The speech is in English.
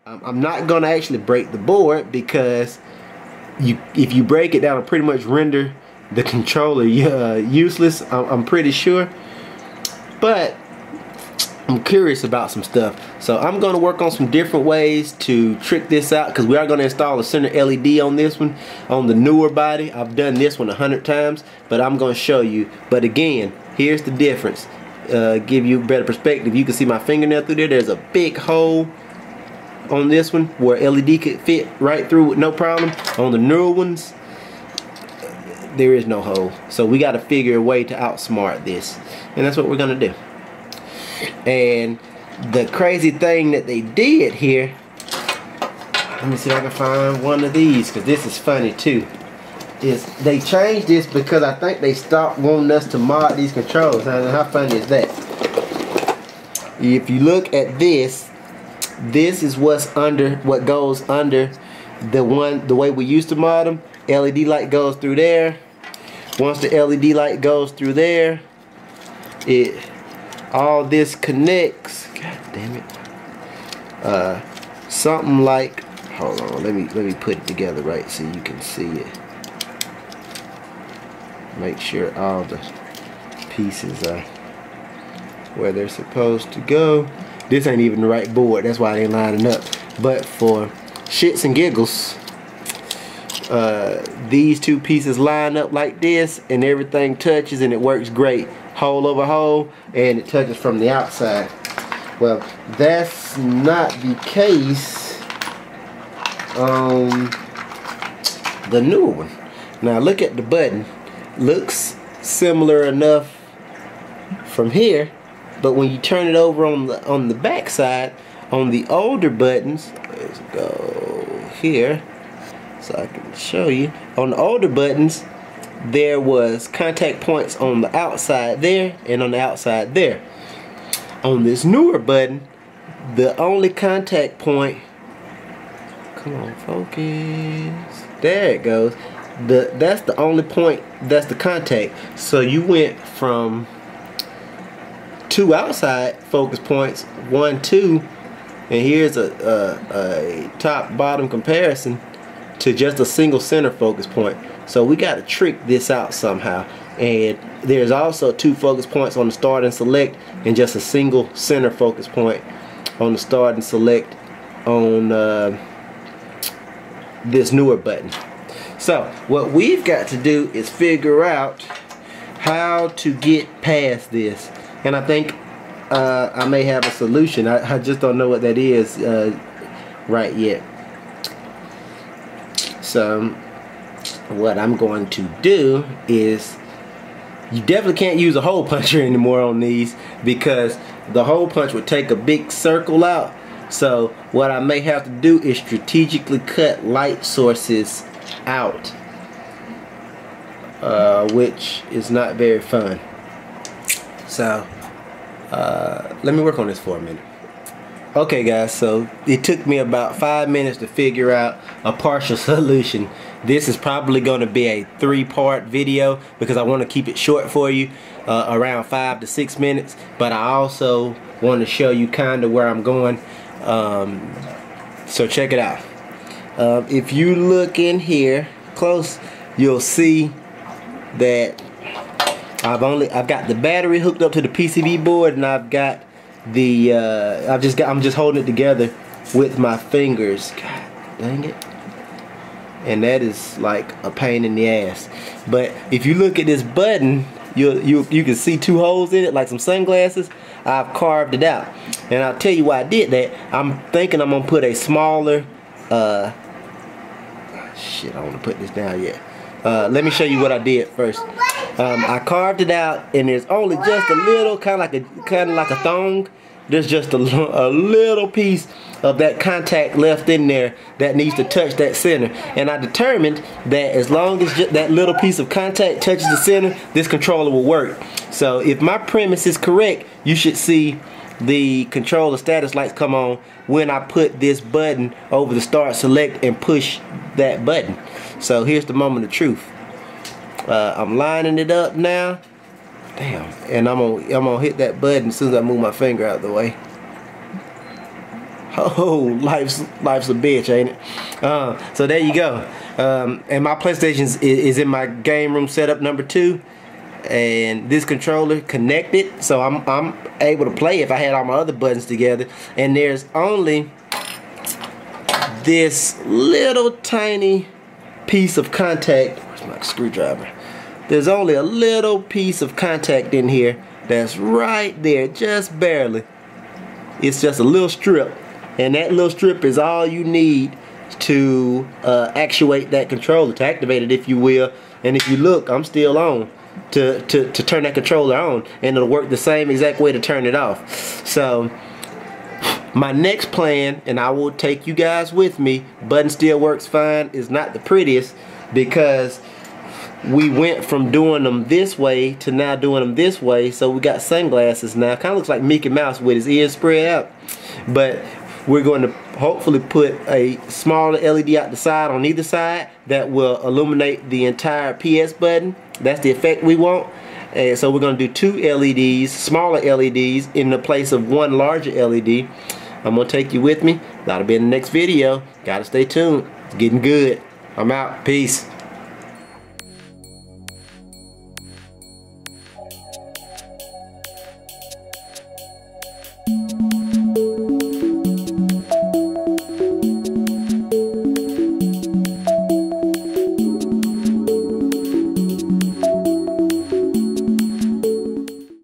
I'm not going to actually break the board because if you break it, that'll pretty much render the controller useless, I'm pretty sure. But I'm curious about some stuff, so I'm going to work on some different ways to trick this out, because we are going to install a center LED on this one, on the newer body. I've done this one 100 times, but I'm going to show you. But again, here's the difference. Give you better perspective. You can see my fingernail through there. There's a big hole on this one where LED could fit right through with no problem. On the newer ones, there is no hole. So we got to figure a way to outsmart this, and that's what we're going to do. And the crazy thing that they did here, let me see if I can find one of these, because this is funny too, is they changed this because I think they stopped wanting us to mod these controls. How funny is that? If you look at this, this is what goes under the way we used to mod them. LED light goes through there. Once the LED light goes through there, all this connects. God damn it. Something like, hold on, let me put it together right so you can see it. Make sure all the pieces are where they're supposed to go. This ain't even the right board, that's why it ain't lining up. But for shits and giggles, these two pieces line up like this, and everything touches, and it works great. Hole over hole, and it touches from the outside. Well, that's not the case on the newer one. Now look at the button. Looks similar enough from here, but when you turn it over on the back side, on the older buttons, let's go here so I can show you. On the older buttons, there was contact points on the outside there and on the outside there. On this newer button, the only contact point, come on, focus, there it goes, that's the only point that's the contact. So you went from 2 outside focus points, 1, 2, and here's a top bottom comparison, to just a single center focus point. So we got to trick this out somehow. And there's also 2 focus points on the start and select, and just a single center focus point on the start and select on this newer button. So what we've got to do is figure out how to get past this, and I think I may have a solution. I just don't know what that is right yet. So what I'm going to do is, you definitely can't use a hole puncher anymore on these, because the hole punch would take a big circle out. So what I may have to do is strategically cut light sources out, which is not very fun. So let me work on this for a minute. Okay guys, so it took me about 5 minutes to figure out a partial solution. This is probably going to be a 3-part video, because I want to keep it short for you, around 5 to 6 minutes, but I also want to show you kind of where I'm going. So check it out. If you look in here close, you'll see that I've got the battery hooked up to the PCB board, and I've got the I'm just holding it together with my fingers. God dang it. And that is like a pain in the ass. But if you look at this button, you can see 2 holes in it like some sunglasses. I've carved it out, and I'll tell you why I did that. I'm thinking I'm gonna put a smaller shit, I don't want to put this down yet. Let me show you what I did first. I carved it out, and there's only just a little, kind of like a thong. There's just a little piece of that contact left in there that needs to touch that center. And I determined that as long as that little piece of contact touches the center, this controller will work. So if my premise is correct, you should see the controller status lights come on when I put this button over the start select and push that button. So here's the moment of truth. I'm lining it up now. Damn, and I'm gonna hit that button as soon as I move my finger out of the way. Oh, life's a bitch, ain't it? So there you go. And my PlayStation is in my game room setup number 2, and this controller connected, so I'm able to play if I had all my other buttons together. And there's only this little tiny piece of contact. Where's my screwdriver? There's only a little piece of contact in here that's right there, just barely. It's just a little strip, and that little strip is all you need to actuate that controller, to activate it, if you will. And if you look, I'm still on to turn that controller on, and it'll work the same exact way to turn it off. So my next plan, and I will take you guys with me, button still works fine, is not the prettiest, because we went from doing them this way to now doing them this way. So we got sunglasses now. Kind of looks like Mickey Mouse with his ears spread out. But we're going to hopefully put a smaller LED out the side on either side that will illuminate the entire PS button. That's the effect we want. And so we're going to do 2 LEDs, smaller LEDs, in the place of 1 larger LED. I'm going to take you with me. That'll be in the next video. Gotta stay tuned. It's getting good. I'm out. Peace.